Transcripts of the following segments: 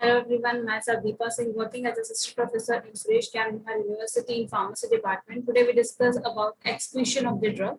Hello everyone, myself Deepa Singh, working as assistant professor in Suresh Gyan, Vihar University in Pharmacy department. Today we discuss about excretion of the drug.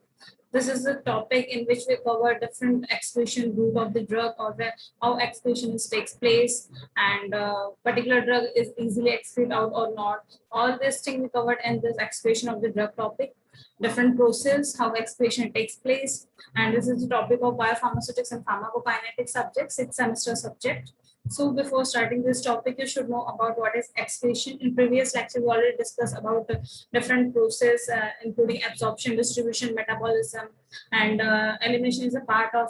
This is a topic in which we cover different excretion route of the drug or how excretion takes place and particular drug is easily excreted out or not. All this thing we covered in this excretion of the drug topic. Different process, how excretion takes place, and this is the topic of biopharmaceutics and pharmacokinetic subject, 6th semester subject. So before starting this topic, you should know about what is excretion. In previous lecture, we already discussed about different process, including absorption, distribution, metabolism, and elimination is a part of,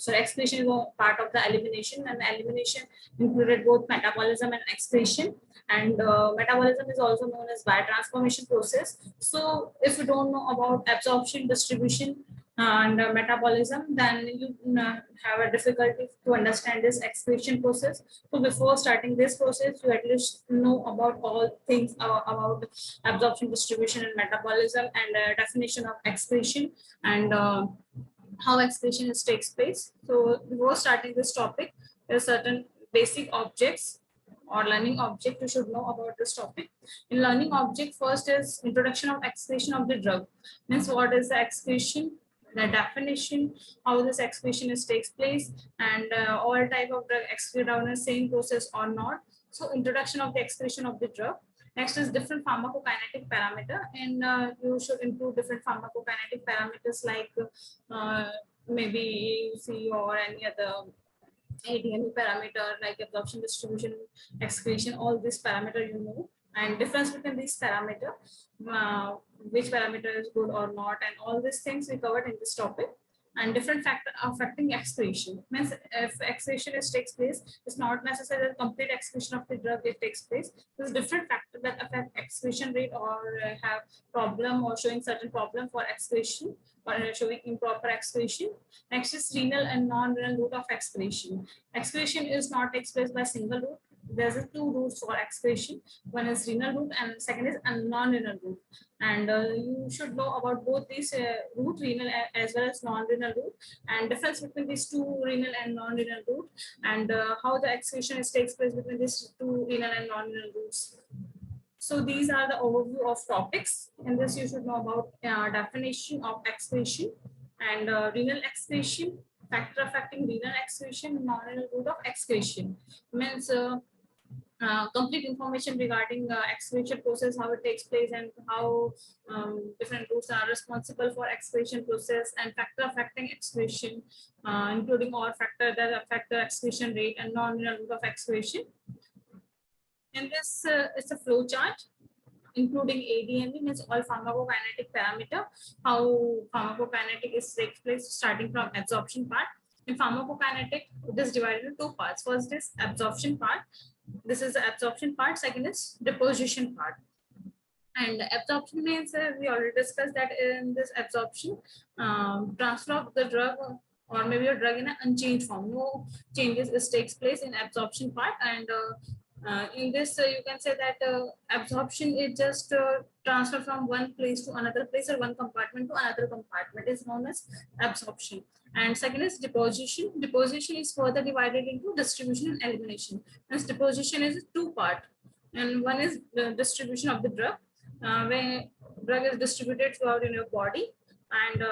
excretion is a part of the elimination, and elimination included both metabolism and excretion. And metabolism is also known as biotransformation process. So if you don't know about absorption, distribution, and metabolism, then you have a difficulty to understand this excretion process. So before starting this process, you at least know about all things about absorption, distribution, and metabolism, and definition of excretion, and how excretion takes place. So before starting this topic, there are certain basic objects or learning object you should know about this topic. In learning object, first is introduction of excretion of the drug. Means what is the excretion, the definition, how this excretion takes place, and all type of drug excrete down the same process or not. So introduction of the excretion of the drug. Next is different pharmacokinetic parameter, and you should include different pharmacokinetic parameters like maybe AUC or any other ADME parameter like absorption, distribution, excretion, all these parameter you know, and difference between these parameter, which parameter is good or not, and all these things we covered in this topic. And different factor affecting excretion. Means if excretion takes place, it's not necessarily that complete excretion of the drug it takes place. There's different factors that affect excretion rate or have problem or showing certain problem for excretion or showing improper excretion. Next is renal and non-renal route of excretion. Excretion is not takes place by single route. There's two routes for excretion. One is renal route and second is a non-renal route. And you should know about both these route, renal as well as non-renal route, and difference between these two renal and non-renal route, and how the excretion takes place between these two renal and non-renal routes. So these are the overview of topics. In this, you should know about definition of excretion and renal excretion, factor affecting renal excretion, non-renal route of excretion. Means complete information regarding excretion process, how it takes place, and how different routes are responsible for excretion process, and factor affecting excretion, including all factors that affect the excretion rate and non-renal route of excretion. And this is a flow chart including ADME, means all pharmacokinetic parameter, how pharmacokinetic takes place starting from absorption part. In pharmacokinetic, it is divided into two parts. First is absorption part. This is the absorption part. Second is deposition part. And absorption means we already discussed that in this absorption, transfer of the drug or maybe a drug in an unchanged form. No changes takes place in absorption part, and in this you can say that absorption is just transfer from one place to another place or one compartment to another compartment is known as absorption. And second is deposition. Deposition is further divided into distribution and elimination. As deposition is two part, and one is the distribution of the drug, where drug is distributed throughout in your body, and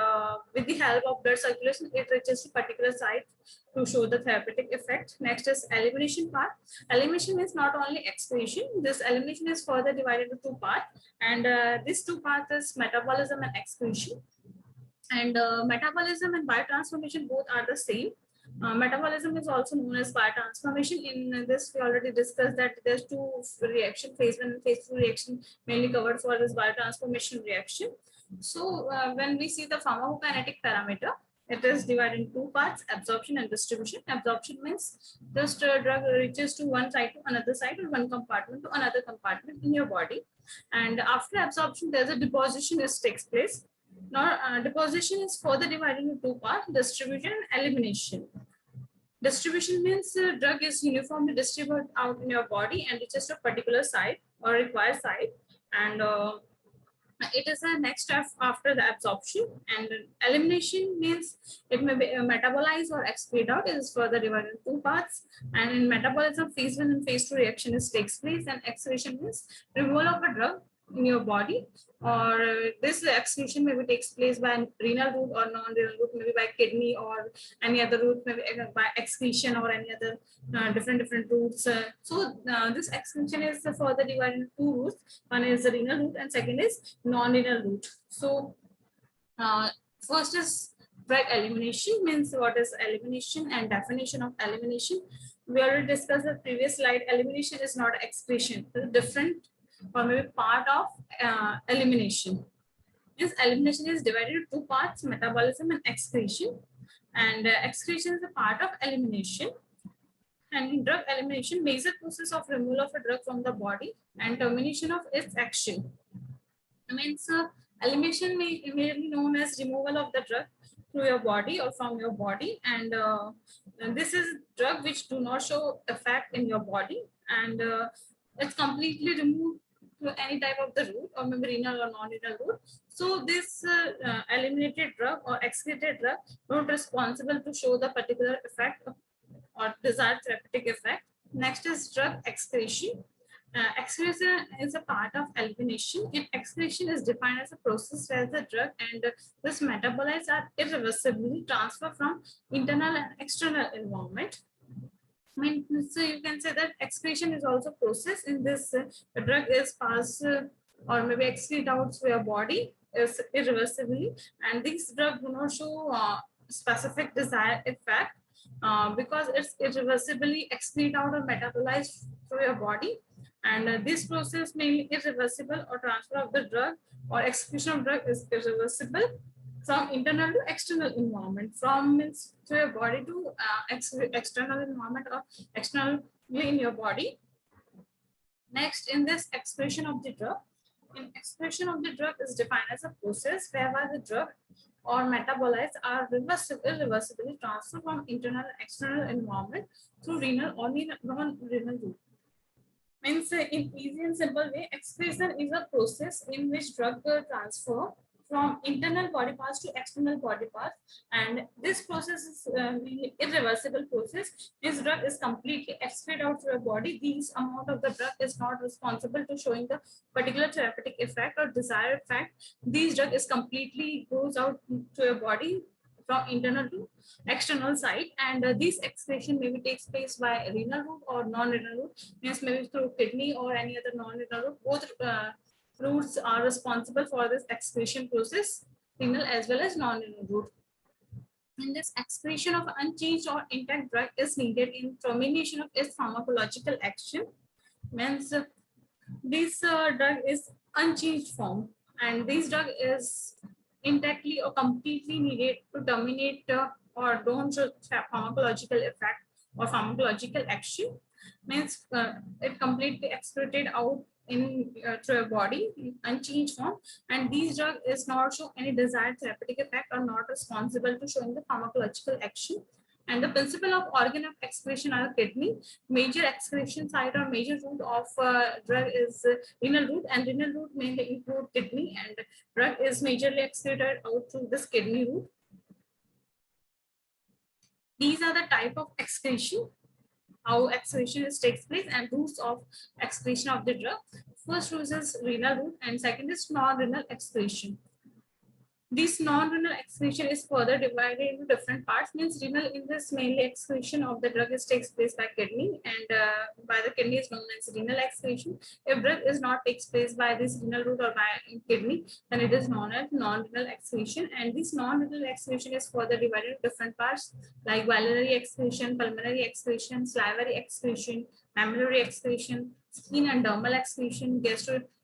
with the help of blood circulation, it reaches a particular site to show the therapeutic effect. Next is elimination part. Elimination is not only excretion. This elimination is further divided into two parts, and these two parts is metabolism and excretion. And metabolism and biotransformation both are the same. Metabolism is also known as biotransformation. In this, we already discussed that there's two reaction, phase 1 and phase 2 reaction mainly covered for this biotransformation reaction. So when we see the pharmacokinetic parameter, it is divided in two parts, absorption and distribution. Absorption means just drug reaches to one side to another side, or one compartment to another compartment in your body. And after absorption, there's a deposition that takes place. Now, deposition is further divided into two parts, distribution and elimination. Distribution means the drug is uniformly distributed out in your body and reaches to a particular site or required site. And It is a next step after the absorption, and elimination means it may be metabolized or excrete out. It is further divided in two parts, and in metabolism, phase 1 and phase 2 reaction is takes place, and excretion means removal of a drug in your body, or this excretion maybe takes place by renal route or non-renal route, maybe by kidney or any other route, maybe by excretion or any other different routes. This excretion is further divided into two routes. One is the renal route and second is non-renal route. So first is drug elimination. Means what is elimination and definition of elimination. We already discussed the previous slide. Elimination is not excretion. It is different or maybe part of elimination. Means elimination is divided into two parts: metabolism and excretion. And excretion is a part of elimination. And in drug elimination, major process of removal of a drug from the body and termination of its action. Means elimination may be known as removal of the drug through your body or from your body, and this is drug which do not show effect in your body, and it's completely removed to any type of the route or maybe renal or non-renal route. So this eliminated drug or excreted drug not responsible to show the particular effect or desired therapeutic effect. Next is drug excretion. Excretion is a part of elimination, and excretion is defined as a process where the drug and this metabolites are irreversibly transferred from internal and external environment. I mean, so you can say that excretion is also process in this the drug is passed or maybe excrete out through your body is irreversibly, and these drugs do not show specific desired effect because it's irreversibly excrete out or metabolized through your body, and this process may be irreversible, or transfer of the drug or excretion of drug is irreversible from internal to external environment, from means to your body to external environment or externally in your body. Next, in this excretion of the drug, in excretion of the drug is defined as a process whereby the drug or metabolites are irreversibly transferred from internal and external environment through renal or non-renal route. Means in easy and simple way, excretion is a process in which drug transfer from internal body parts to external body parts, and this process is irreversible process. This drug is completely excreted out through your body. This amount of the drug is not responsible to showing the particular therapeutic effect or desired effect. This drug is completely goes out to your body from internal to external side, and this excretion maybe takes place by renal route or non-renal route, means maybe through kidney or any other non-renal route. Both routes are responsible for this excretion process, renal as well as non-renal route. And this excretion of unchanged or intact drug is needed in termination of its pharmacological action. Means this drug is unchanged form, and this drug is intactly or completely needed to terminate or don't show pharmacological effect or pharmacological action. Means it completely excreted out in through your body in unchanged form, and these drug is not show any desired therapeutic effect or not responsible to showing the pharmacological action. And the principle of organ of excretion are kidney. Major excretion site or major route of drug is renal route, and renal route mainly include kidney, and drug is majorly excreted out through this kidney route. These are the type of excretion, how excretion takes place, and routes of excretion of the drug. First route is renal route, and second is non-renal excretion. This non-renal excretion is further divided into different parts. Means renal, in this mainly excretion of the drug takes place by kidney, and by the kidney is known as renal excretion. If drug is not takes place by this renal route or by kidney, then it is known as non-renal excretion. And this non-renal excretion is further divided into different parts like biliary excretion, pulmonary excretion, salivary excretion, mammillary excretion, skin and dermal excretion,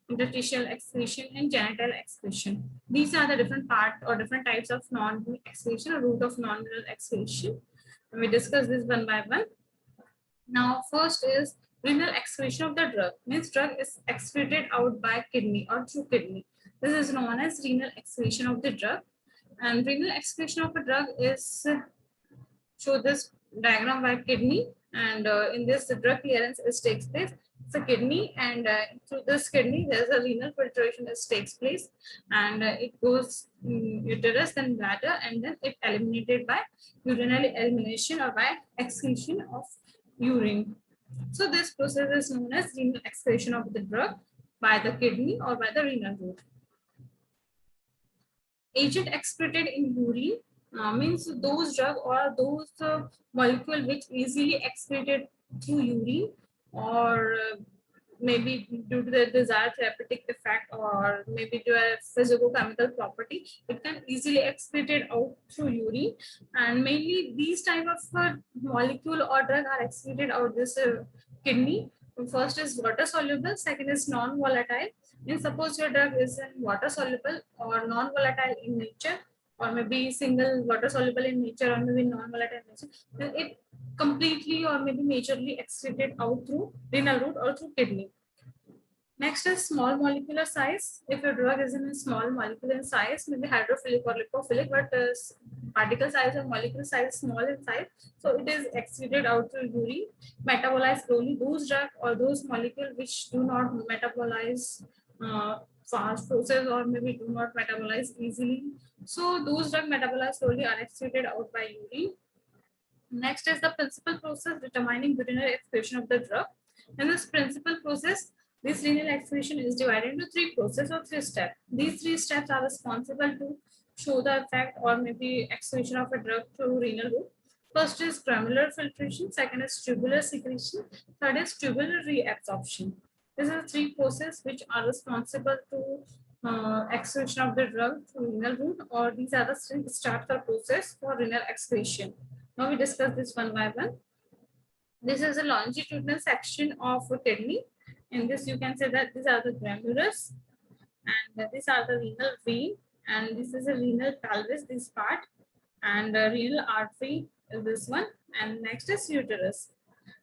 interstitial excretion, and genital excretion. These are the different parts or different types of non-renal excretion or route of non-renal excretion. And we discuss this one by one. Now, first is renal excretion of the drug. Means drug is excreted out by kidney or through kidney. This is known as renal excretion of the drug. And renal excretion of a drug is show this diagram by kidney, and in this the drug clearance takes place It's a kidney, and through this kidney, there's a renal filtration that takes place, and it goes uterus, then bladder, and then it eliminated by urinary elimination or by excretion of urine. So this process is known as renal excretion of the drug by the kidney or by the renal route. Agent excreted in urine means those drug or those molecule which easily excreted through urine, or maybe due to the desired therapeutic effect, or maybe due to a physicochemical property, it can easily excreted out through urine. And mainly these type of molecule or drug are excreted out this kidney. First is water soluble, second is non-volatile. And suppose your drug is in water soluble or non-volatile in nature, or maybe single water soluble in nature, or maybe non-volatile in nature, then it completely or maybe majorly excreted out through renal route or through kidney. Next is small molecular size. If your drug is in a small molecular size, maybe hydrophilic or lipophilic, but particle size or molecular size is small in size, so it is excreted out through urine. Metabolize slowly. Those drug or those molecule which do not metabolize fast process, or maybe do not metabolize easily, so those drug metabolize slowly are excreted out by urine. Next is the principal process determining urinary excretion of the drug. In this principal process, this renal excretion is divided into three processes or three steps. These three steps are responsible to show the effect or maybe excretion of a drug through renal route. First is granular filtration, second is tubular secretion, third is tubular reabsorption. These are three processes which are responsible to excretion of the drug through renal route, or these are the three steps or process for renal excretion. Now we discuss this one by one. This is a longitudinal section of a kidney. In this, you can say that these are the granulars, and these are the renal vein, and this is a renal pelvis, this part, and renal artery is this one, and next is uterus.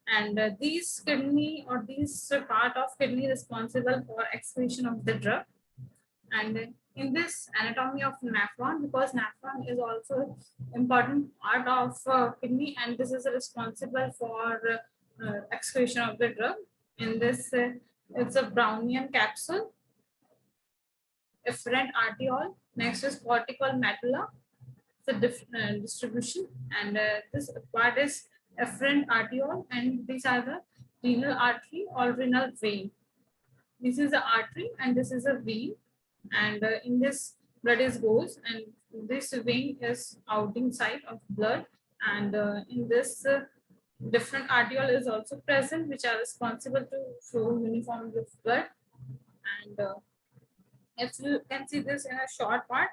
And these kidney or these part of kidney responsible for excretion of the drug. And in this anatomy of nephron, because nephron is also important part of kidney, and this is responsible for excretion of the drug. In this, it's a Brownian capsule, efferent arteriole. Next is cortical medulla, the distribution, and this part is efferent arteriole, and these are the renal artery or renal vein. This is the artery, and this is a vein, and in this blood is goes, and this vein is outing side of blood, and in this different arteriole is also present, which are responsible to flow uniformly of blood. And if you can see this in a short part,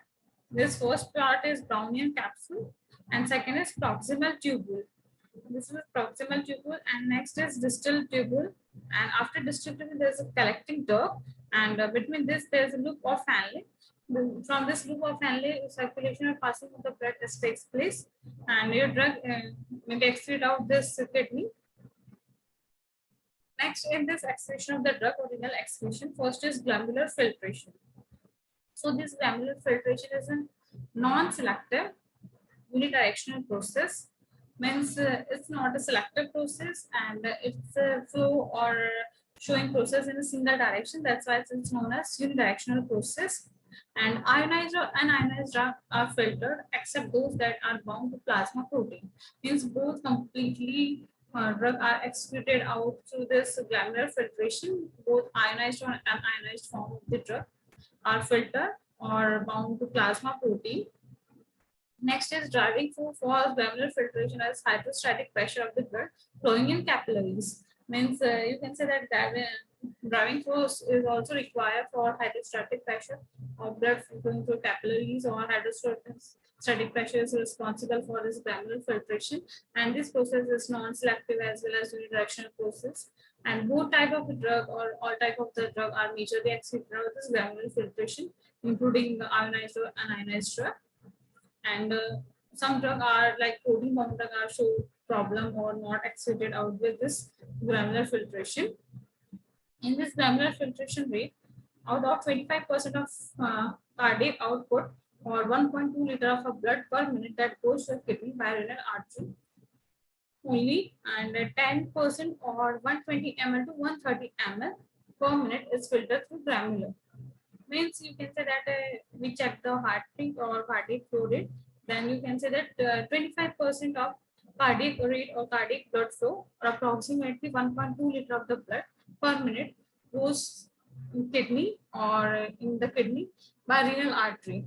this first part is Brownian capsule, and second is proximal tubule. This is proximal tubule, and next is distal tubule, and after distal tubule there is a collecting duct, and between this there is a loop of Henle. From this loop of Henle, circulation or passing of the blood takes place, and your drug may be excreted out this kidney. Next, in this excretion of the drug or renal excretion, first is glandular filtration. So this glandular filtration is a non-selective unidirectional process. Means it's not a selective process, and it's a flow or showing process in a single direction. That's why it's known as unidirectional process. And ionized or unionized drugs are filtered except those that are bound to plasma protein. Means both completely drug are excreted out through this glandular filtration. Both ionized or unionized form of the drug are filtered or bound to plasma protein. Next is driving force for granular filtration as hydrostatic pressure of the blood flowing in capillaries. Means you can say that driving force is also required for hydrostatic pressure of blood flowing through capillaries, or hydrostatic pressure is responsible for this granular filtration. And this process is non-selective as well as unidirectional process. And both type of drug or all type of the drug are majorly excreted out this granular filtration, including the ionized or unionized drug. And some drug are like protein bound drug are show problem or not excreted out with this granular filtration. In this granular filtration rate, out of 25% of cardiac output or 1.2 liter of blood per minute that goes to the kidney by renal artery, only, and 10% or 120 ml to 130 ml per minute is filtered through granular. Means you can say that we check the heart rate or cardiac flow rate, then you can say that 25% of cardiac rate or cardiac blood flow, or approximately 1.2 liter of the blood per minute, goes in kidney or in the kidney by renal artery.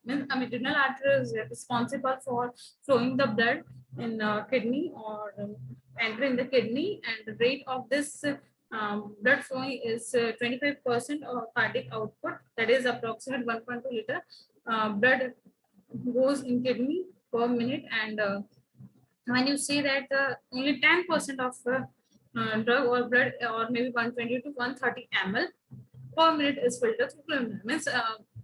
Means renal artery is responsible for flowing the blood in kidney or enter in the kidney, and the rate of this blood flowing is 25% of cardiac output, that is approximately 1.2 liter blood goes in kidney per minute. And when you say that only 10% of drug or blood, or maybe 120 to 130 ml per minute is filtered through glomerular, means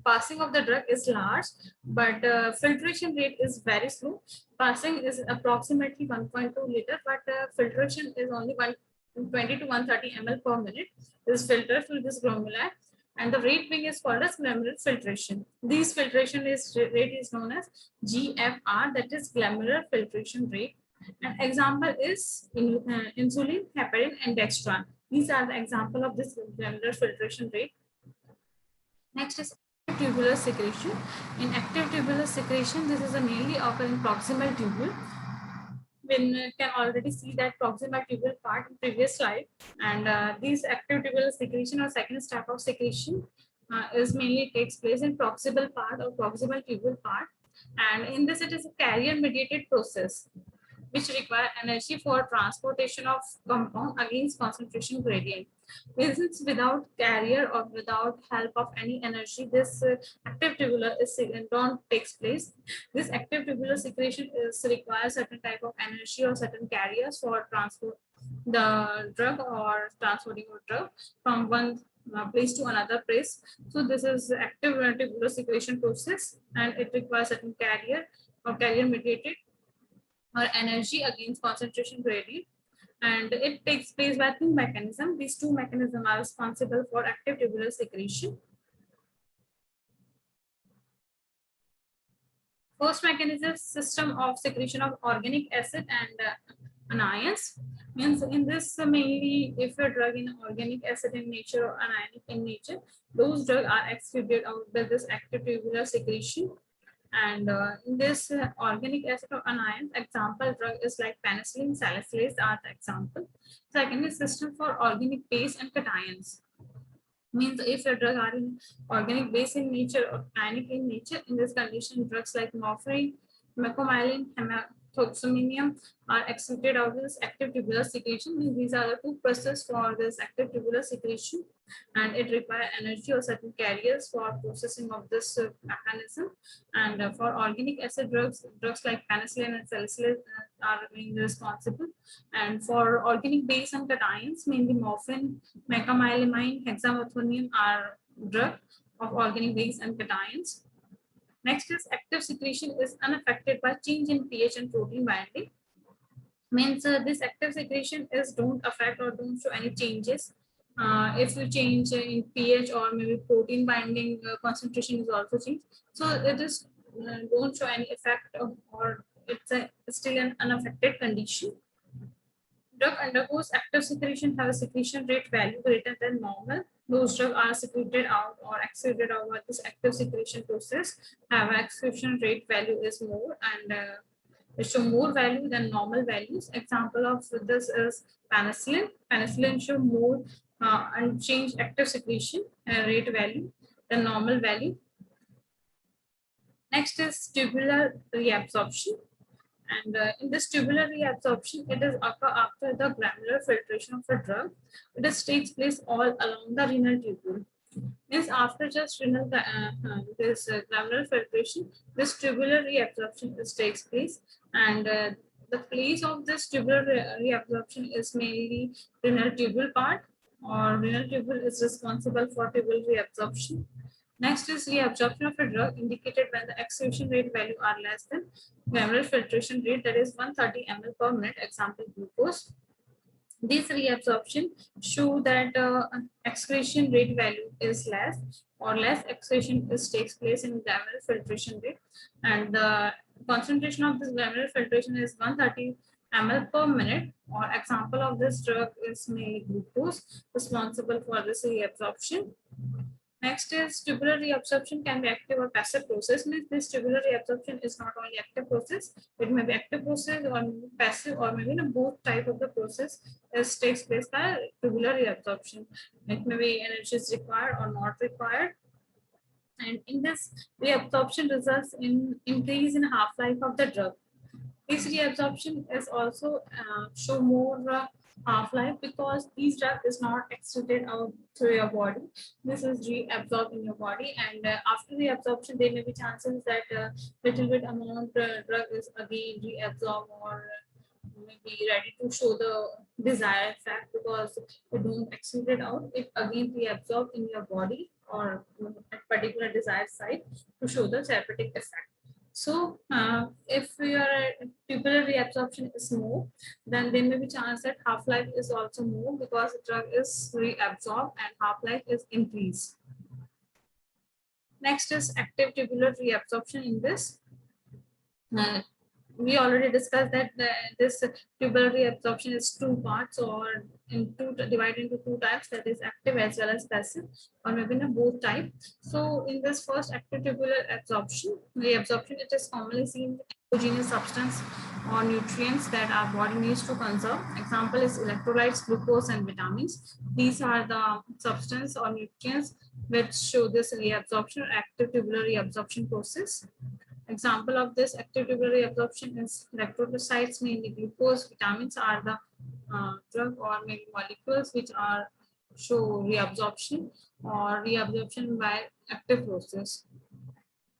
passing of the drug is large, but filtration rate is very slow. Passing is approximately 1.2 liter, but filtration is only 120 to 130 ml per minute is filtered through this glomeruli, and the rate being is called as glomerular filtration. This filtration rate is known as GFR, that is glomerular filtration rate. An example is insulin, heparin, and dextran. These are the example of this glomerular filtration rate. Next is active tubular secretion. In active tubular secretion, this is a mainly occur in proximal tubule. We can already see that proximal tubule part in previous slide, and these active tubular secretion or second step of secretion is mainly takes place in proximal part or proximal tubule part, and in this it is a carrier mediated process which require energy for transportation of compound against concentration gradient. Since without carrier or without help of any energy, this active tubular don't takes place. This active tubular secretion is requires certain type of energy or certain carriers for transport the drug or transporting a drug from one place to another place. So this is active tubular secretion process, and it requires certain carrier or carrier mediated or energy against concentration gradient, and it takes place by two mechanisms. These two mechanisms are responsible for active tubular secretion. First mechanism is system of secretion of organic acid and anions. Means in this mainly if a drug in organic acid in nature or anionic in nature, those drugs are excreted out by this active tubular secretion. And in this organic acid or anions, example drug is like penicillin, salicylase are the example. Second is system for organic base and cations. Means if a drug are in organic base in nature or ionic in nature, in this condition drugs like morphine, mecomyelin, hematoxaminium are excreted out of this active tubular secretion. Means these are the two processes for this active tubular secretion, and it requires energy or certain carriers for processing of this mechanism. And for organic acid drugs like penicillin and salicylate are mainly responsible. And for organic base and cations, mainly morphine, mecamylamine, hexamethonium are drug of organic base and cations. Next is active secretion is unaffected by change in pH and protein binding. Means this active secretion is don't affect or don't show any changes. If you change in pH or maybe protein binding concentration is also changed, so it is don't show any effect or it's still an unaffected condition. Drug undergoes active secretion have a secretion rate value greater than normal. Those drugs are secreted out or excreted out by this active secretion process have excretion rate value is more, and show more value than normal values. Example of this is penicillin. Penicillin show more unchanged active secretion rate value than normal value. Next is tubular reabsorption. And in this tubular reabsorption, it is occur after the granular filtration of a drug. It is takes place all along the renal tubule. Means after just renal this granular filtration, this tubular reabsorption takes place, and the place of this tubular reabsorption is mainly renal tubule part, or renal tubule is responsible for tubular reabsorption. Next is reabsorption of a drug indicated when the excretion rate value are less than granular filtration rate, that is 130 ml per minute. Example glucose. This reabsorption show that excretion rate value is less, or less excretion takes place in granular filtration rate, and the concentration of this granular filtration is 130 ml per minute, or example of this drug is mainly glucose, responsible for this reabsorption. Next is tubular reabsorption can be active or passive process. Means this tubular reabsorption is not only active process, it may be active process or passive, or maybe both type of the process as takes place by tubular reabsorption. It may be energy is required or not required. And in this reabsorption results in increase in half-life of the drug. This reabsorption is also show more half-life because these drug is not excreted out through your body. This is reabsorbed in your body, and after reabsorption, there may be chances that little bit amount drug is again reabsorbed or may be ready to show the desired effect because it don't excrete it out. It again reabsorbed in your body or at particular desired site to show the therapeutic effect. So, if your tubular reabsorption is more, then there may be chance that half-life is also more because the drug is reabsorbed and half-life is increased. Next is active tubular reabsorption in this. We already discussed that this tubular reabsorption is two parts or divided into two types, that is active as well as passive, or maybe in both types. So in this first active tubular reabsorption, it is commonly seen in endogenous substance or nutrients that our body needs to conserve. Example is electrolytes, glucose, and vitamins. These are the substance or nutrients which show this reabsorption or active tubular reabsorption process. Example of this active tubular reabsorption is electrolytes, mainly glucose. Vitamins are the drug or maybe molecules which are show reabsorption or reabsorption by active process.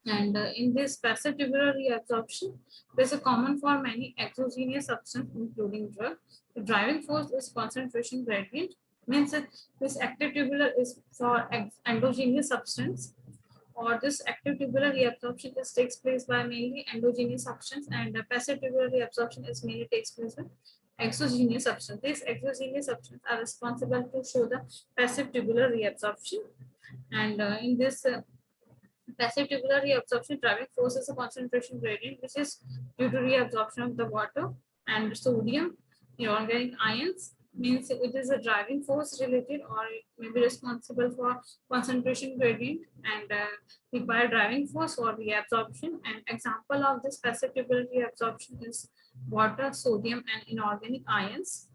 And in this passive tubular reabsorption, this is common for many exogenous substances, including drug. The driving force is concentration gradient. Means that this active tubular is for endogenous substance, or this active tubular reabsorption takes place by mainly endogenous substance, and passive tubular reabsorption is mainly takes place by exogenous substance. These exogenous substances are responsible to show the passive tubular reabsorption. And in this passive tubular reabsorption, driving force is a concentration gradient, which is due to reabsorption of the water and sodium, inorganic ions. Means it is a driving force related, or it may be responsible for concentration gradient and require driving force for reabsorption. And example of this passive tubular reabsorption is water, sodium, and inorganic ions.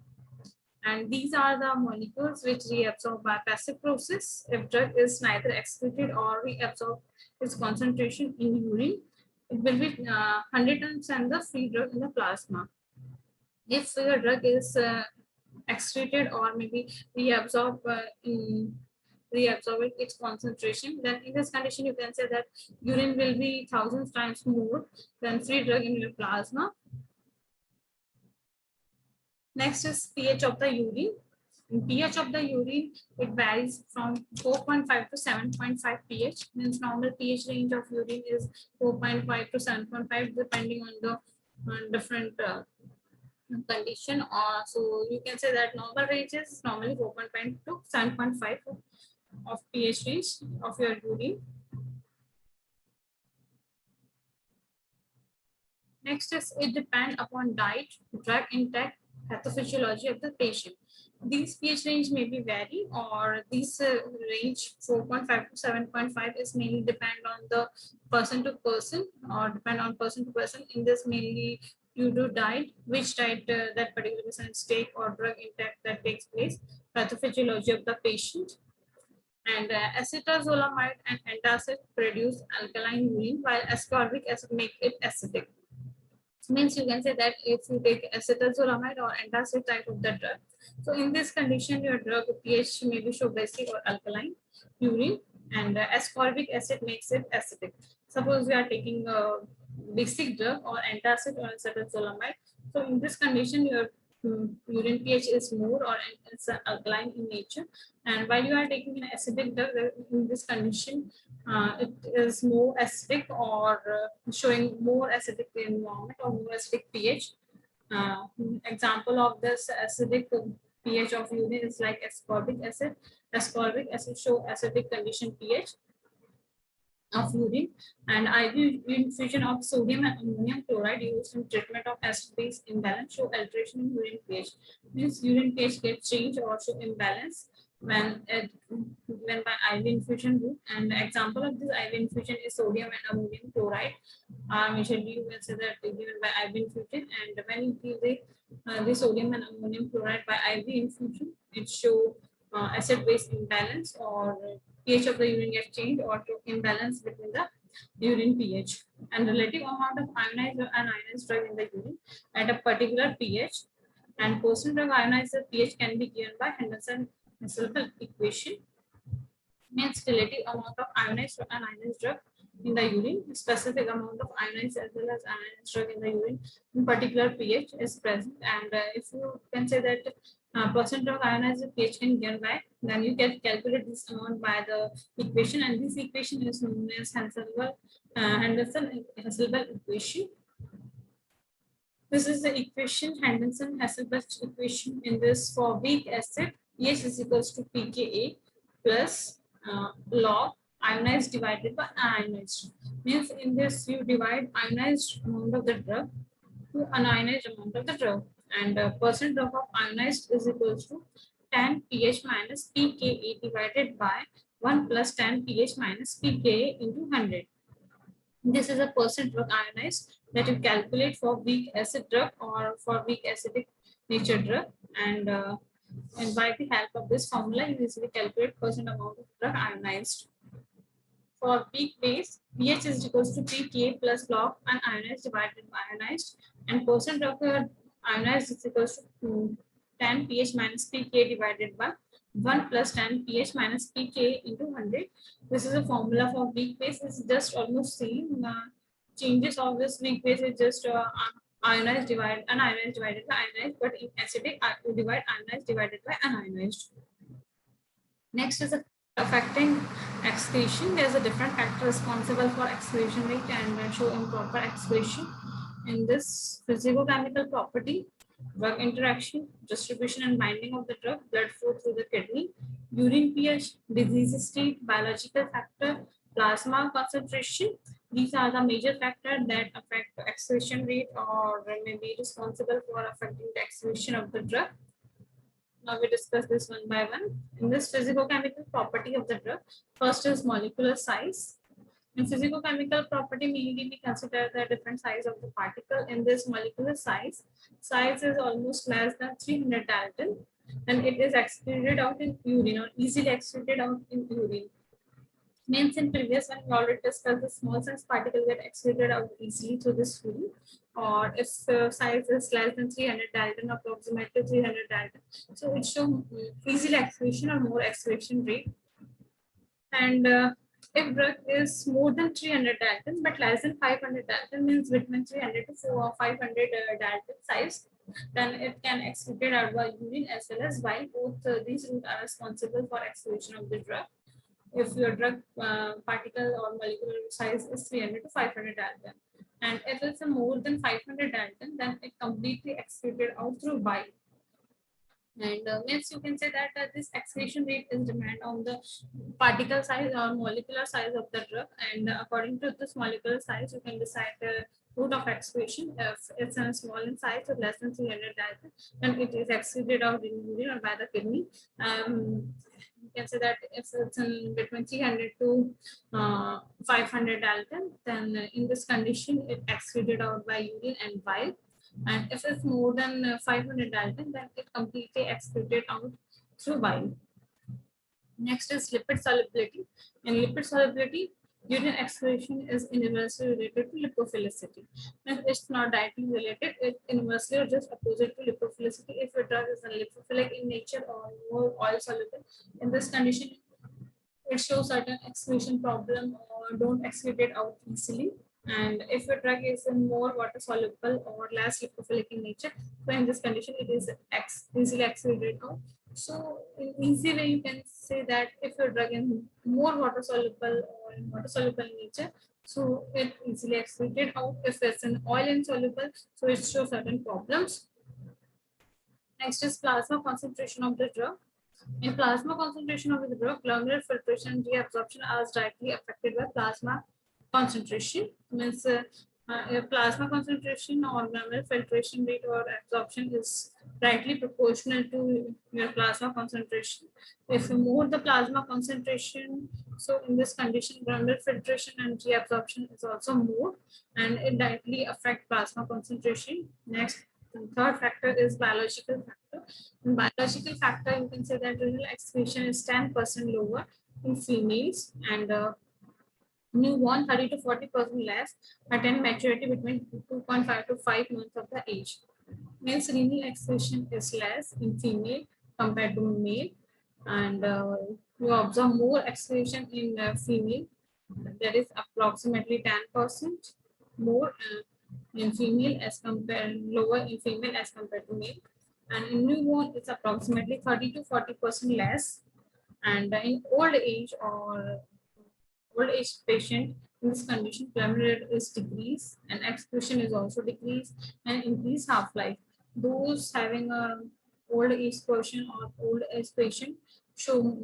And these are the molecules which reabsorb by passive process. If drug is neither excreted or reabsorbed its concentration in urine, it will be 100 times and the free drug in the plasma. If the drug is excreted or maybe reabsorb reabsorb its concentration, then in this condition you can say that urine will be thousands times more than free drug in your plasma. Next is pH of the urine. In pH of the urine, it varies from 4.5 to 7.5 pH. Means normal pH range of urine is 4.5 to 7.5 depending on the different condition. Or so you can say that normal range is normally 4.5 to 7.5 of pH range of your urine. Next is it depends upon diet, drug intake, pathophysiology of the patient. These pH range may be vary, or these range 4.5 to 7.5 is mainly depend on the person to person, or depend on person to person. In this mainly due to diet, which diet that particular person take or drug intake that takes place, pathophysiology of the patient. And acetazolamide and antacid produce alkaline urine, while ascorbic acid make it acidic. Means you can say that if you take acetazolamide or antacid type of the drug, so in this condition your drug pH may be show basic or alkaline urine, and ascorbic acid makes it acidic. Suppose we are taking a basic drug or antacid or acetazolamide, so in this condition your urine pH is more or it's alkaline in nature, and while you are taking an acidic drug, in this condition it is more acidic or showing more acidic environment or more acidic pH. Example of this acidic pH of urine is like ascorbic acid. Ascorbic acid show acidic condition pH. of urine, and IV infusion of sodium and ammonium chloride used in treatment of acid-base imbalance show alteration in urine pH. Means urine pH gets changed or show imbalance when by IV infusion route. And the example of this IV infusion is sodium and ammonium chloride. Majorly you will say that given by IV infusion, and when you give the sodium and ammonium chloride by IV infusion, it show acid-base imbalance or pH of the urine gets changed or to imbalance between the urine pH, and relative amount of ionized or unionized drug in the urine at a particular pH, and percent of ionized pH can be given by Henderson-Hasselbalch equation. Means relative amount of ionized or unionized drug in the urine, specific amount of ionized as well as ionized drug in the urine in particular pH is present. And if you can say that percent of ionized pH can given by, then you can calculate this amount by the equation, and this equation is known as Henderson-Hasselbalch equation. This is the equation, Henderson-Hasselbalch equation. In this, for weak acid, pH is equals to pKa plus log ionized divided by ionized. Means in this you divide ionized amount of the drug to unionized amount of the drug, and percent of ionized is equals to 10 pH minus pKa divided by 1 plus 10 pH minus pKa into 100. This is a percent drug ionized that you calculate for weak acid drug or for weak acidic nature drug, and by the help of this formula you easily calculate percent amount of drug ionized. For weak base, pH is equals to pKa plus log unionized divided by ionized, and percent of ionized is equals to 10 pH minus pKa divided by 1 plus 10 pH minus pKa into 100. This is a formula for weak base. It's just almost same. Changes of this weak base is just ionized divided unionized divided by ionized, but in acidic we divide ionized divided by unionized. Next is affecting excretion. There's a different factor responsible for excretion rate and show improper excretion. In this physicochemical property, drug interaction, distribution and binding of the drug, blood flow through the kidney, urine pH, disease state, biological factor, plasma concentration. These are the major factors that affect the excretion rate or may be responsible for affecting the excretion of the drug. Now we discuss this one by one. In this physicochemical property of the drug, first is molecular size. In physicochemical property, mainly we consider the different size of the particle. In this molecular size is almost less than 300 Dalton, and it is excreted out in urine or easily excreted out in urine. Means in previous one we already discussed the small size particle get excreted out easily through this urine, or if size is less than 300 Dalton, approximately 300 Dalton, so it shows easily excretion or more excretion rate. And if drug is more than 300 Dalton but less than 500 Dalton, means between 300 to 500 Dalton size, then it can excrete out by urine as well as bile. Both these routes are responsible for excretion of the drug. If your drug particle or molecular size is 300 to 500 Dalton, and if it's more than 500 Dalton, then it completely excreted out through bile. And means you can say that this excretion rate is dependent on the particle size or molecular size of the drug, and according to this molecular size, you can decide the route of excretion. If it's small in size or less than 300 Dalton, then it is excreted out in urine or by the kidney. You can say that if it's in between 300 to 500 Dalton, then in this condition, it excreted out by urine and bile. And if it's more than 500 Dalton, then it completely excreted out through bile. Next is lipid solubility. In lipid solubility, urine excretion is inversely related to lipophilicity. And it's not directly related, it's inversely or just opposite to lipophilicity. If your drug is lipophilic in nature or more oil soluble, in this condition, it shows certain excretion problem or don't excrete it out easily. And if your drug is more water soluble or less lipophilic in nature, so in this condition, it is easily excreted out. So in easy way, you can say that if your drug is more water soluble or water soluble in nature, so it easily excreted out. If it's an oil insoluble, so it shows certain problems. Next is plasma concentration of the drug. In plasma concentration of the drug, glomerular filtration and reabsorption are directly affected by plasma concentration. Means plasma concentration or glomerular filtration rate or absorption is directly proportional to your plasma concentration. If more the plasma concentration, so in this condition, glomerular filtration and reabsorption is also more, and it directly affect plasma concentration. Next, the third factor is biological factor. In biological factor, you can say that renal excretion is 10% lower in females and newborn 30 to 40% less, attain maturity between 2.5 to 5 months of the age. Male's renal excretion is less in female compared to male, and you observe more excretion in female, that is approximately 10% more in female as compared lower in female as compared to male, and in newborn it's approximately 30 to 40% less, and in old age or old age patient in this condition, glomerular rate is decreased and excretion is also decreased and increased half-life. Those having a old age person or old age patient show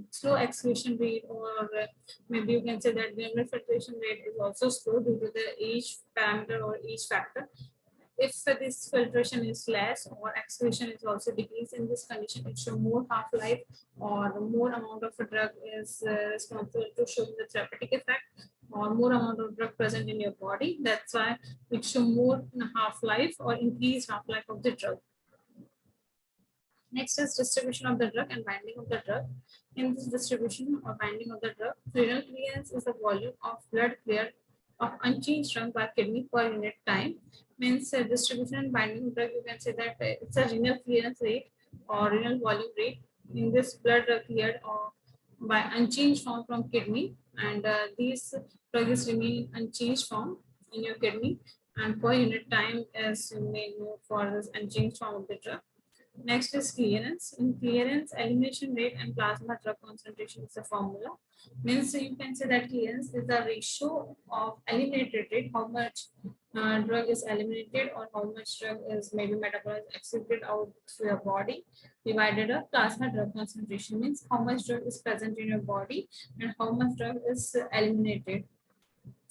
slow excretion rate, or maybe you can say that glomerular filtration rate is also slow due to the age parameter or age factor. If this filtration is less or excretion is also decreased in this condition, it shows more half-life or more amount of a drug is responsible to show the therapeutic effect or more amount of drug present in your body. That's why it shows more half-life or increased half-life of the drug. Next is distribution of the drug and binding of the drug. In this distribution or binding of the drug, renal clearance is the volume of blood cleared of unchanged drug by kidney per unit time. Means distribution and binding of drug, you can say that it's a renal clearance rate or renal volume rate in this blood cleared or by unchanged form from kidney, and these drugs remain unchanged form in your kidney and per unit time, as you may know, for this unchanged form of the drug. Next is clearance. In clearance, elimination rate and plasma drug concentration is the formula. Means you can say that clearance is the ratio of eliminated rate, how much drug is eliminated or how much drug is maybe metabolized, excreted out to your body, divided up plasma drug concentration. Means how much drug is present in your body and how much drug is eliminated.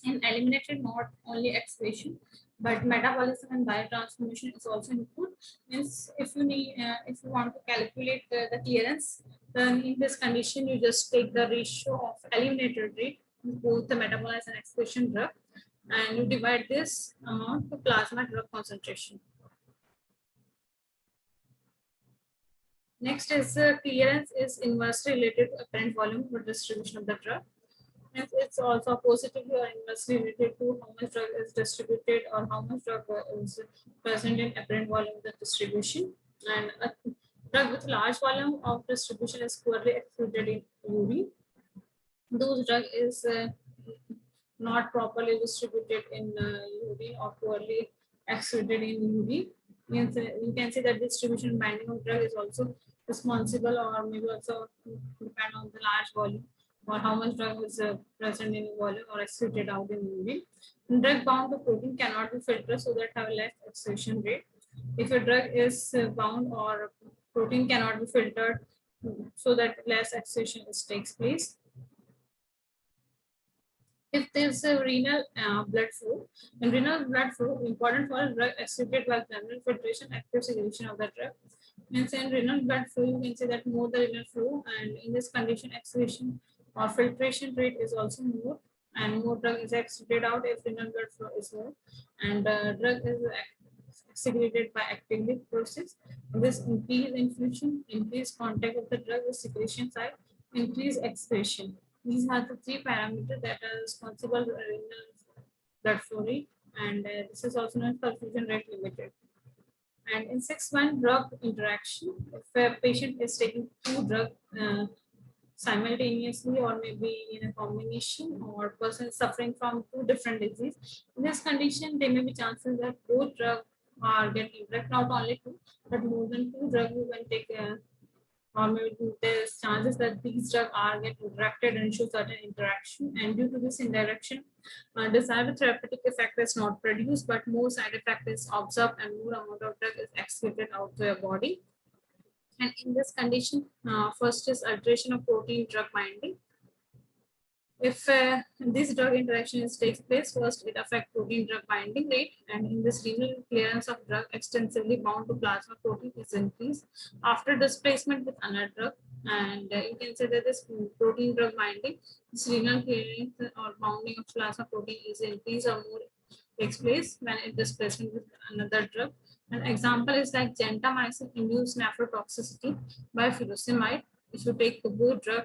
In eliminated, not only excretion, but metabolism and biotransformation is also included. Means if you need, if you want to calculate the clearance, then in this condition you just take the ratio of eliminated rate, both the metabolized and excretion drug, and you divide this to plasma drug concentration. Next is clearance is inversely related to apparent volume or distribution of the drug. It's also positively or inversely related to how much drug is distributed or how much drug is present in apparent volume of the distribution. And a drug with large volume of distribution is poorly excreted in urine. Those drug is not properly distributed in urine or poorly excreted in urine. Means you can say that distribution binding of drug is also responsible or maybe also depend on the large volume or how much drug is present in volume or excreted out in urine. Drug bound to protein cannot be filtered so that have less excretion rate. If a drug is bound or protein cannot be filtered so that less excretion takes place. If there's a renal blood flow, and renal blood flow important for drug excreted by glomerular filtration, active segregation of the drug. Means in renal blood flow, you can say that more the renal flow, and in this condition, excretion or filtration rate is also more, and more drug is excreted out if renal blood flow is more, and drug is secreted by actively process. This increase infusion, increase contact of the drug with secretion site, increase excretion. These are the three parameters that are responsible for renal blood flow rate, and this is also known as perfusion rate limited. And in 6-month drug interaction, if a patient is taking two drugs simultaneously or maybe in a combination, or person suffering from two different diseases, in this condition, there may be chances that both drugs are getting interact, not only two, but more than two drugs you can take. Or maybe there's chances that these drugs are get interacted and show certain interaction, and due to this interaction, desired therapeutic effect is not produced, but more side effect is observed and more amount of drug is excreted out to your body. And in this condition, first is alteration of protein drug binding. If this drug interaction takes place, first it affects protein drug binding rate, and in this renal clearance of drug extensively bound to plasma protein is increased after displacement with another drug. And you can say that this protein drug binding, this renal clearance or bounding of plasma protein is increased or more takes place when it displacement with another drug. An example is like gentamicin induced nephrotoxicity by furosemide. If you take both drug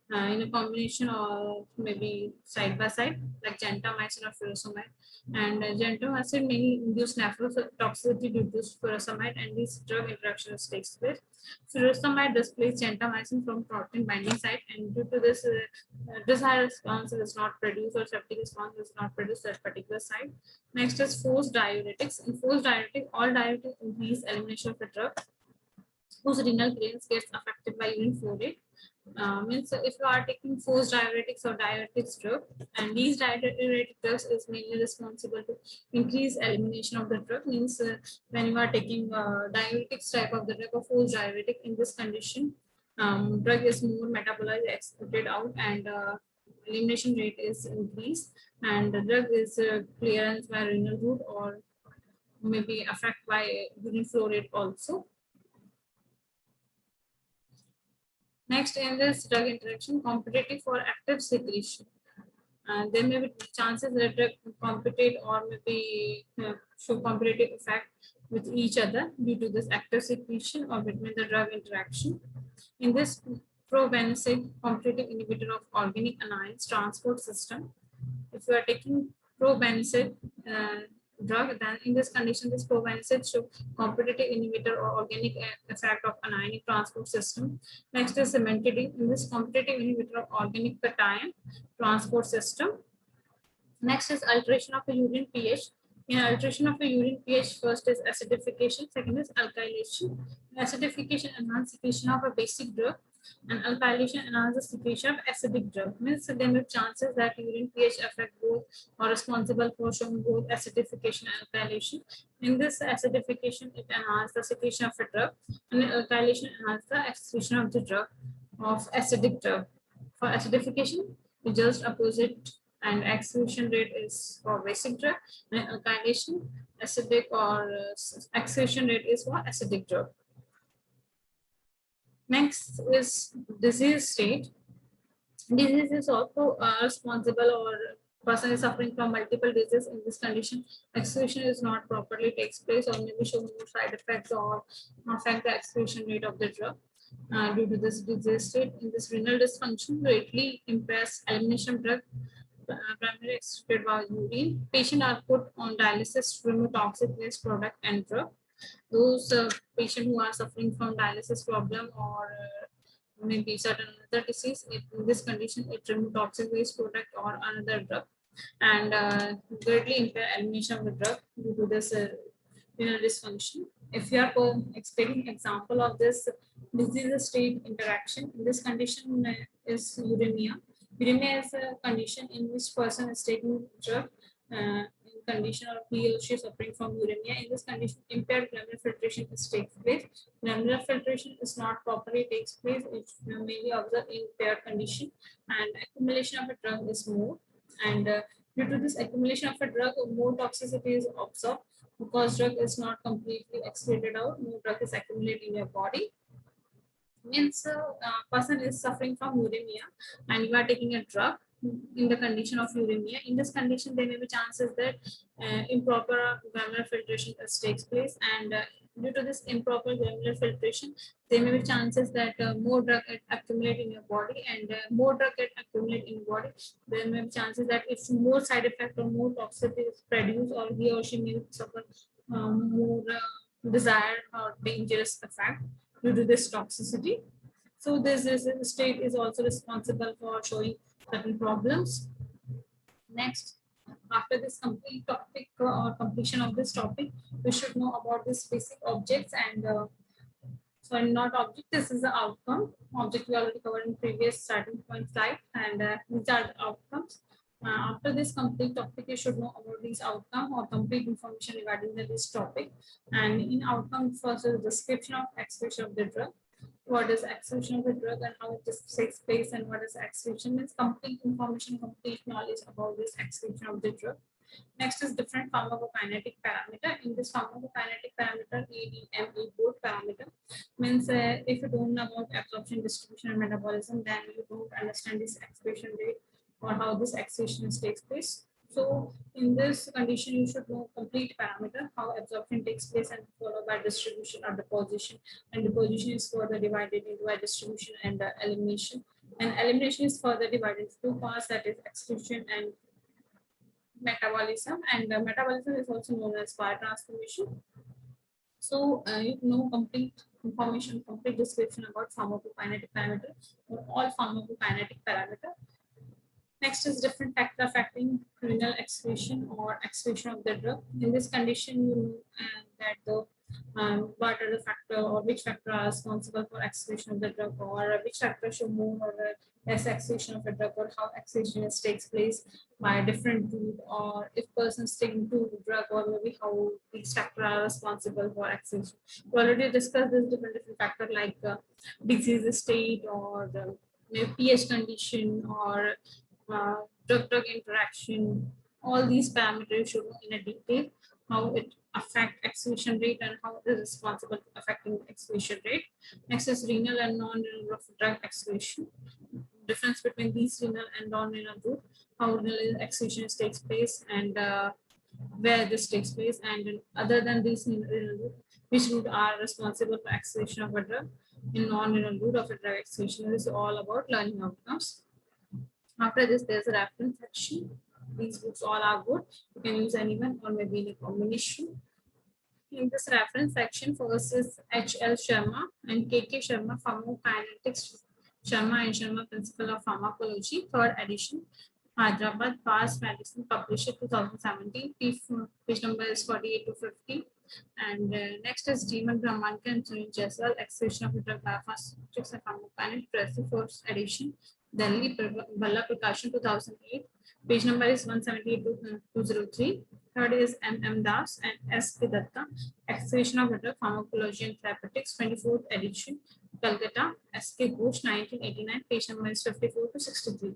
in a combination or maybe side by side, like gentamicin or furosemide. And gentamicin may induce nephrotoxicity due to furosemide, and this drug interactions takes place. Furosemide displaces gentamicin from protein binding site, and due to this, desired response is not produced or septic response is not produced at particular site. Next is forced diuretics. In forced diuretic, all diuretics increase elimination of the drug whose renal clearance gets affected by urine flow rate. Means if you are taking forced diuretics or diuretics drug, and these diuretic drugs is mainly responsible to increase elimination of the drug. Means when you are taking diuretics type of the drug or forced diuretic, in this condition, drug is more metabolized, excreted out, and elimination rate is increased, and the drug is clearance by renal route or maybe affect by urine flow rate also. Next, in this drug interaction, competitive for active secretion. There may be chances that drug compete or maybe show competitive effect with each other due to this active secretion or between the drug interaction. In this probenecid, competitive inhibitor of organic anions transport system, if you are taking probenecid drug, then in this condition, this probenecid show competitive inhibitor or organic effect of anionic transport system. Next is cimentidine. In this competitive inhibitor of organic cation transport system. Next is alteration of the urine pH. In alteration of the urine pH, first is acidification, second is alkylation. Acidification enhances secretion of a basic drug, and alkylation enhances secretion of acidic drug. Means there may be chances that urine pH affect both or responsible for showing both acidification and alkylation. In this acidification, it enhances the secretion of a drug, and alkylation enhances the excretion of the drug of acidic drug. For acidification, it's just opposite, and excretion rate is for basic drug, and alkylation, acidic or excretion rate is for acidic drug. Next is disease state. Disease is also responsible, or person is suffering from multiple diseases. In this condition, excretion is not properly takes place, or maybe show more side effects or affect the excretion rate of the drug. Due to this disease state, in this renal dysfunction greatly impairs elimination of drug primarily excreted by urine. Patients are put on dialysis to remove toxic waste product and drug. Those patients who are suffering from dialysis problem or maybe certain other disease, in this condition, it remove toxic waste product or another drug, and greatly impair elimination of the drug due to this renal dysfunction. If you are expecting example of this disease state interaction, in this condition is uremia. Uremia is a condition in which person is taking drug in condition or he or she is suffering from uremia. In this condition, impaired glomerular filtration takes place. Glomerular filtration is not properly takes place. It may be observed in impaired condition, and accumulation of a drug is more. And due to this accumulation of a drug, more toxicity is observed because drug is not completely excreted out. More drug is accumulated in your body. Means person is suffering from uremia and you are taking a drug in the condition of uremia. In this condition, there may be chances that improper glomerular filtration takes place, and due to this improper glomerular filtration, there may be chances that more drug accumulate in your body, and more drug get accumulate in your body. There may be chances that if more side effect or more toxicity is produced, or he or she may suffer more desired or dangerous effect due to this toxicity. So this state is also responsible for showing certain problems. Next, after this complete topic or completion of this topic, we should know about these basic objects and sorry, not object. This is the outcome. Object we already covered in previous starting point slide, and these are the outcomes. After this complete topic, you should know about these outcome or complete information regarding this topic. And in outcome, first is description of excretion of the drug. what is execution of the drug and how it takes place, and what is execution means complete information, complete knowledge about this execution of the drug. Next is different pharmacokinetic parameter. In this pharmacokinetic parameter, ADME both parameter means if you don't know about absorption, distribution, and metabolism, then you don't understand this excretion rate or how this excretion takes place. So in this condition, you should know complete parameter, how absorption takes place, and followed by distribution or deposition. And deposition is further divided into by distribution and elimination. And elimination is further divided into two parts, that is excretion and metabolism. And metabolism is also known as biotransformation. So you know complete information, complete description about pharmacokinetic parameter or all pharmacokinetic parameter. Next is different factor affecting renal excretion or excretion of the drug. In this condition, you know that the what are the factor or which factor are responsible for excretion of the drug, or which factor should more or less excretion of the drug, or how excretion takes place by a different route, or if persons taking two drug, or maybe how these factors are responsible for excretion. We already discussed this different factor like disease state, or the pH condition, or drug-drug interaction. All these parameters should know in a detail how it affect excretion rate and how it is responsible for affecting excretion rate. Next is renal and non-renal drug excretion. Difference between these renal and non-renal route, how renal excretion takes place, and where this takes place, and other than these renal route, which route are responsible for excretion of a drug in non-renal route of a drug excretion. This is all about learning outcomes. After this, there's a reference section. These books all are good. You can use anyone or maybe in a combination. In this reference section, first is H.L. Sharma and K.K. Sharma, Pharmacokinetics, Sharma and Sharma Principle of Pharmacology, third edition, Hyderabad, Past Medicine, published 2017. Page number is 48 to 50. And next is Demon Brahmanka and Sunil Jaiswal, Excretion of Drug Biopharmaceutics and Pharmacokinetics, Press, first edition. Delhi, Balla Prakashan 2008. Page number is 178 to 203. Third is M. Das and S. K. Datta, Excretion of Drug Pharmacology and Therapeutics, 24th edition, Calcutta, S. K. Ghosh, 1989. Page number is 54 to 63.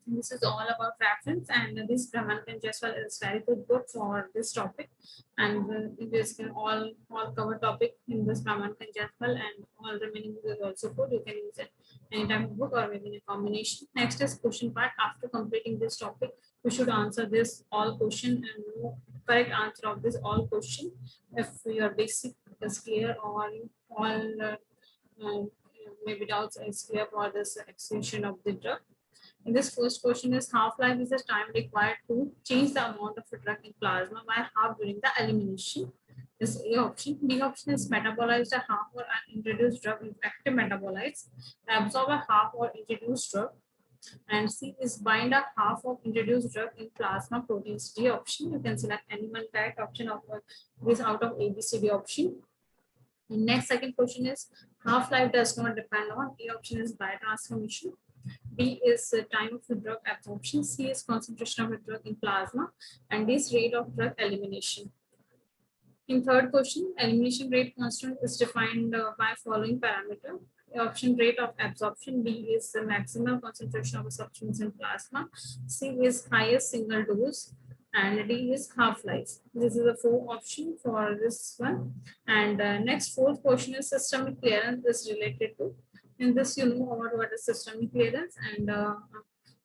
This is all about reference, and this Brahmanka and Jaiswal is very good book for this topic, and this can all cover topic in this Brahmanka and Jaiswal, and all remaining book is also good. You can use it anytime book or maybe in a combination. Next is question part. After completing this topic, you should answer this all question and know correct answer of this all question. If your basic is clear or all maybe doubts is clear for this excretion of the drug. And this first question is half-life is the time required to change the amount of a drug in plasma by half during the elimination. This A option. B option is metabolize a half or introduced drug with active metabolites, absorb a half or introduced drug, and C is bind a half of introduced drug in plasma proteins. D option. You can select any one correct option of this out of A, B, C, D option. And next second question is half-life does not depend on. A option is biotransformation. B is the time of the drug absorption. C is concentration of the drug in plasma, and D is rate of drug elimination. In third question, elimination rate constant is defined by following parameter. Option rate of absorption. B is the maximum concentration of a substance in plasma. C is highest single dose, and D is half-life. This is the fourth option for this one. And next fourth question is systemic clearance is related to. In this, you know about what is systemic clearance and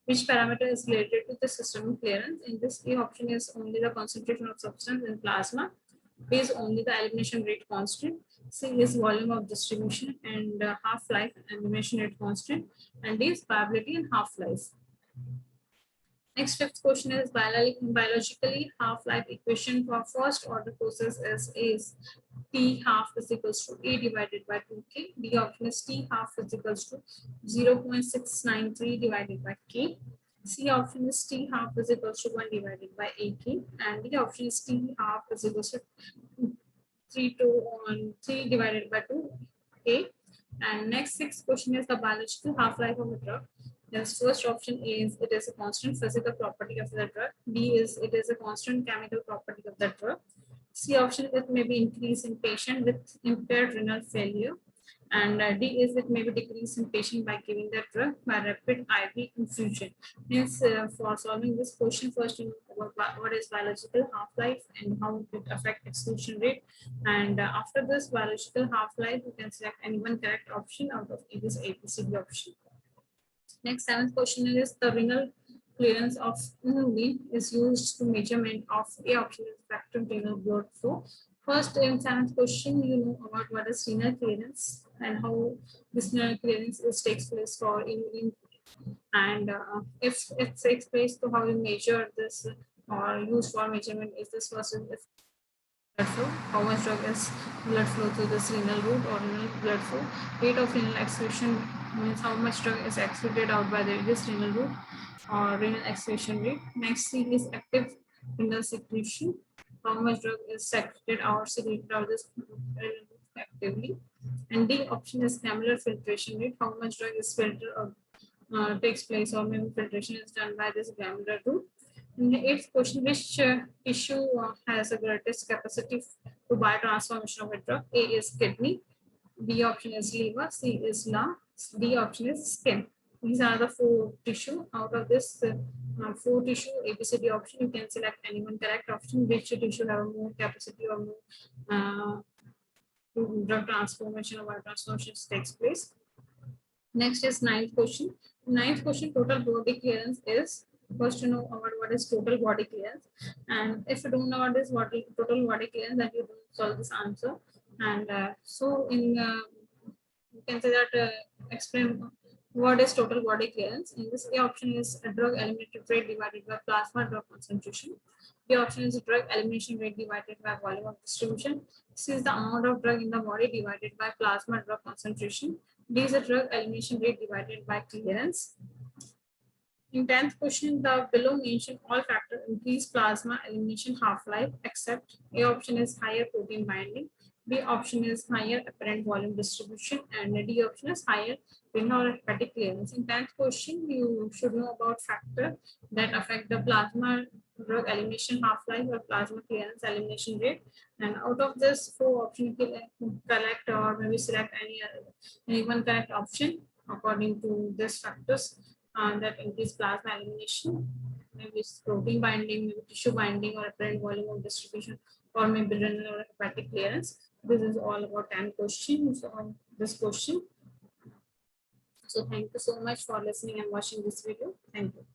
which parameter is related to the systemic clearance. In this, A option is only the concentration of substance in plasma. B is only the elimination rate constant. C is volume of distribution, and half-life elimination rate constant. And D is viability and half-life. Next, fifth question is biologically half-life equation for first order process is T half is equals to A divided by 2K. D option is T half is equals to 0.693 divided by K. C option is T half is equals to 1 divided by AK. And D option is T half is equals to 3 divided by 2K. And next sixth question is the biological half-life of a drug. Yes, first option is it is a constant physical property of the drug. B is it is a constant chemical property of the drug. C option, it may be increased in patient with impaired renal failure. And D is it may be decreased in patient by giving the drug by rapid IV infusion. Means for solving this question, first you know what is biological half-life and how it affect exclusion rate. And after this biological half-life, you can select any one correct option out of this ABCD option. Next, seventh question is the renal clearance of urine is used to measurement of A option is factor renal blood flow. First, in seventh question, you know about what is renal clearance and how this renal clearance is takes place for urine, and if it takes place, to how we measure this or use for measurement is this first is blood flow, how much drug is blood flow through this renal route or renal blood flow. Rate of renal excretion means how much drug is excreted out by this renal route or renal excretion rate. Next thing is active renal secretion, how much drug is secreted or secreted out this renal route actively. And D option is granular filtration rate, how much drug is filtered or takes place or maybe filtration is done by this granular route. In the eighth question, which tissue has the greatest capacity to biotransformation of a drug? A is kidney, B option is liver, C is lung, D option is skin. These are the four tissue. Out of this four tissue ABCD option, you can select any one correct option. Which tissue have more capacity or more drug transformation or biotransformation takes place. Next is ninth question. Ninth question, total body clearance is, first to know about what is total body clearance, and if you don't know what is total body clearance, then you don't solve this answer. And so in you can say that explain what is total body clearance. In this, A option is a drug eliminated rate divided by plasma drug concentration. B option is drug elimination rate divided by volume of distribution. C is the amount of drug in the body divided by plasma drug concentration. D is the drug elimination rate divided by clearance. In 10th question, the below mentioned all factors increase plasma elimination half-life except A option is higher protein binding, B option is higher apparent volume distribution, and D option is higher renal or hepatic clearance. In 10th question, you should know about factors that affect the plasma drug elimination half-life or plasma clearance elimination rate. And out of this four options, you can select or maybe select any one correct option according to these factors that increase plasma elimination, maybe protein binding, maybe tissue binding, or apparent volume of distribution, or maybe renal or hepatic clearance. This is all about 10 questions on this question. So thank you so much for listening and watching this video. Thank you.